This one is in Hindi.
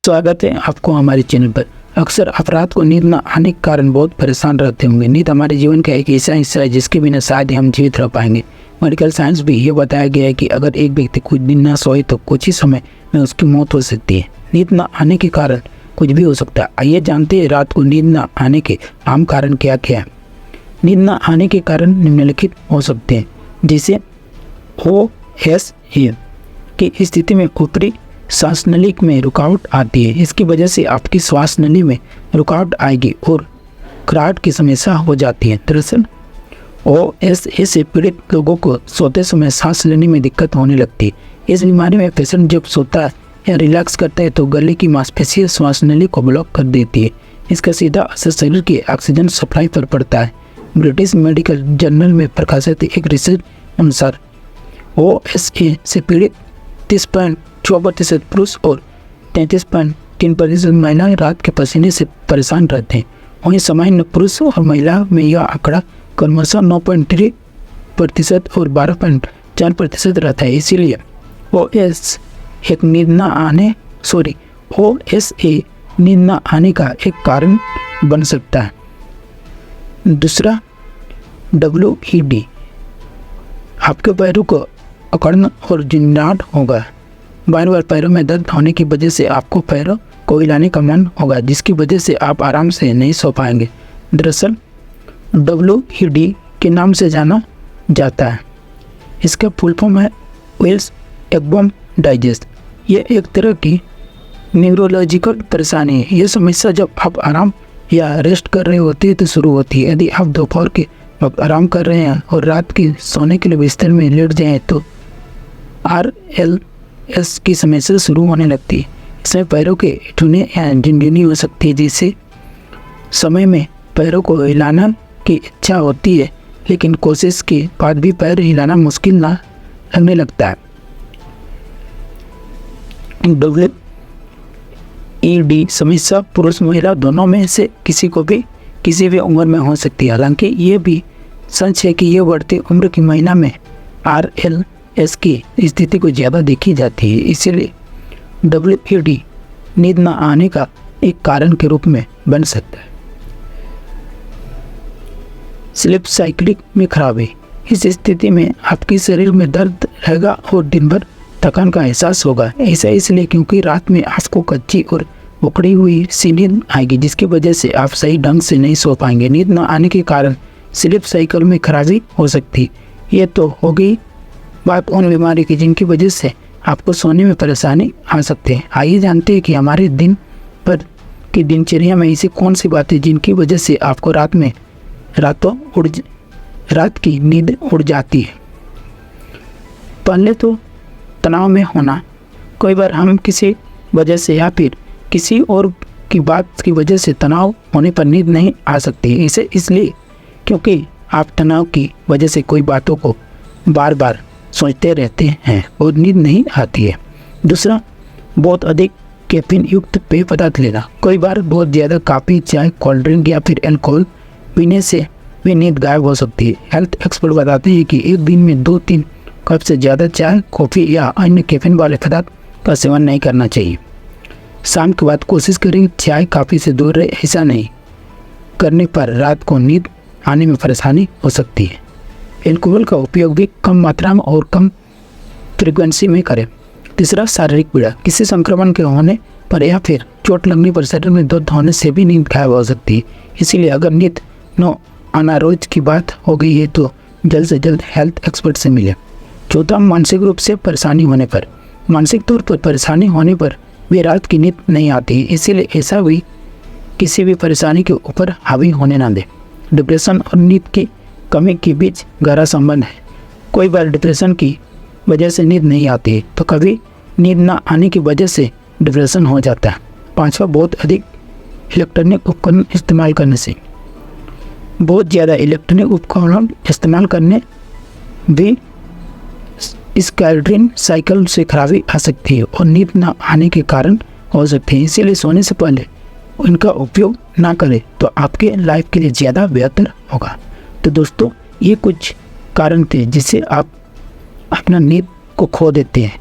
स्वागत है आपको हमारे चैनल पर। अक्सर आप रात को नींद न आने के कारण बहुत परेशान रहते होंगे। नींद हमारे जीवन का एक ऐसा हिस्सा है जिसके बिना शायद हम जीवित रह पाएंगे। मेडिकल साइंस भी ये बताया गया है कि अगर एक व्यक्ति कुछ दिन न सोए तो कुछ ही समय में उसकी मौत हो सकती है। नींद न आने के कारण कुछ भी हो सकता है। आइए जानते हैं रात को नींद न आने के आम कारण क्या क्या है। नींद न आने के कारण निम्नलिखित हो सकते हैं, जैसे OSA की स्थिति में ऊपरी सांस नली में रुकावट आती है। इसकी वजह से आपकी श्वास नली में रुकावट आएगी और खराहट की समस्या हो जाती है। दरअसल OSA से पीड़ित लोगों को सोते समय सांस लेने में दिक्कत होने लगती है। इस बीमारी में पेशेंट जब सोता है या रिलैक्स करता है तो गले की मांसपेशियां श्वास नली को ब्लॉक कर देती है। इसका सीधा असर शरीर की ऑक्सीजन सप्लाई पर पड़ता है। ब्रिटिश मेडिकल जर्नल में प्रकाशित एक रिसर्च अनुसार OSA से पीड़ित 30.4% पुरुष और 33.3% महिलाएं रात के पसीने से परेशान रहते हैं। वहीं सामान्य पुरुष और महिला में यह आंकड़ा क्रमशः 9.3% और 12.4% रहता है। इसीलिए OSA नींद न आने का एक कारण बन सकता है। दूसरा WED, आपके पैरों को अकड़न और झंझनाहट होगा। बार बार पैरों में दर्द होने की वजह से आपको पैरों को हिलाने का मन होगा, जिसकी वजह से आप आराम से नहीं सो पाएंगे। दरअसल WED के नाम से जाना जाता है। इसका फुल फॉर्म है वेल्स एक्वम डाइजेस्ट। ये एक तरह की न्यूरोलॉजिकल परेशानी है। यह समस्या जब आप आराम या रेस्ट कर रहे होते हैं तो शुरू होती है। यदि आप दोपहर के वक्त आराम कर रहे हैं और रात की सोने के लिए बिस्तर में लेट जाएं तो RLS की समस्या शुरू होने लगती है। इसमें पैरों के ठुने या झिनझिनी हो सकती है, जिससे समय में पैरों को हिलाना की इच्छा होती है, लेकिन कोशिश के बाद भी पैर हिलाना मुश्किल ना लगने लगता है। WED समस्या पुरुष महिला दोनों में से किसी भी उम्र में हो सकती है। हालांकि ये भी सच है कि ये बढ़ती उम्र की महिला में RLS की स्थिति को ज़्यादा देखी जाती है। इसीलिए WED नींद न आने का एक कारण के रूप में बन सकता है। स्लीप साइकिल में खराबी, इस स्थिति में आपके शरीर में दर्द रहेगा और दिन भर थकान का एहसास होगा। ऐसा इसलिए क्योंकि रात में आपको कच्ची और उखड़ी हुई सी नींद आएगी, जिसकी वजह से आप सही ढंग से नहीं सो पाएंगे। नींद न आने के कारण स्लीप साइकिल में खराबी हो सकती। ये तो हो गई बात उन बीमारी की जिनकी वजह से आपको सोने में परेशानी आ सकती है। आइए जानते हैं कि हमारे दिन भर की दिनचर्या में ऐसी कौन सी बातें जिनकी वजह से आपको रात की नींद उड़ जाती है। पहले तो तनाव में होना। कई बार हम किसी वजह से या फिर किसी और की बात की वजह से तनाव होने पर नींद नहीं आ सकती। इसे इसलिए क्योंकि आप तनाव की वजह से कोई बातों को बार बार सोचते रहते हैं और नींद नहीं आती है। दूसरा, बहुत अधिक कैफीन युक्त पेय पदार्थ लेना। कई बार बहुत ज़्यादा कॉफ़ी, चाय, कोल्ड ड्रिंक या फिर अल्कोहल पीने से भी नींद गायब हो सकती है। हेल्थ एक्सपर्ट बताते हैं कि एक दिन में 2-3 कप से ज़्यादा चाय, कॉफ़ी या अन्य कैफीन वाले पदार्थ का सेवन नहीं करना चाहिए। शाम के बाद कोशिश करें चाय, कॉफ़ी से दूर रहे। ऐसा नहीं करने पर रात को नींद आने में परेशानी हो सकती है। एल्कोहल का उपयोग भी कम मात्रा में और कम फ्रीक्वेंसी में करें। तीसरा, शारीरिक पीड़ा। किसी संक्रमण के होने पर या फिर चोट लगने पर शरीर में दर्द होने से भी नींद गायब हो सकती है। इसीलिए अगर नींद न आना रोज की बात हो गई है तो जल्द से जल्द हेल्थ एक्सपर्ट से मिलें। चौथा, मानसिक रूप से परेशानी होने पर। मानसिक तौर पर परेशानी होने पर भी रात की नींद नहीं आती है। इसीलिए ऐसा भी किसी भी परेशानी के ऊपर हावी होने ना दें। डिप्रेशन और नींद की कमी के बीच गहरा संबंध है। कोई बार डिप्रेशन की वजह से नींद नहीं आती है तो कभी नींद ना आने की वजह से डिप्रेशन हो जाता है। पांचवा, बहुत अधिक इलेक्ट्रॉनिक उपकरण इस्तेमाल करने से। बहुत ज़्यादा इलेक्ट्रॉनिक उपकरण इस्तेमाल करने भी स्कार्डिन साइकिल से खराबी आ सकती है और नींद न आने के कारण हो सकती है। इसीलिए सोने से पहले इनका उपयोग ना करें तो आपके लाइफ के लिए ज़्यादा बेहतर होगा। तो दोस्तों, ये कुछ कारण थे जिससे आप अपना नींद को खो देते हैं।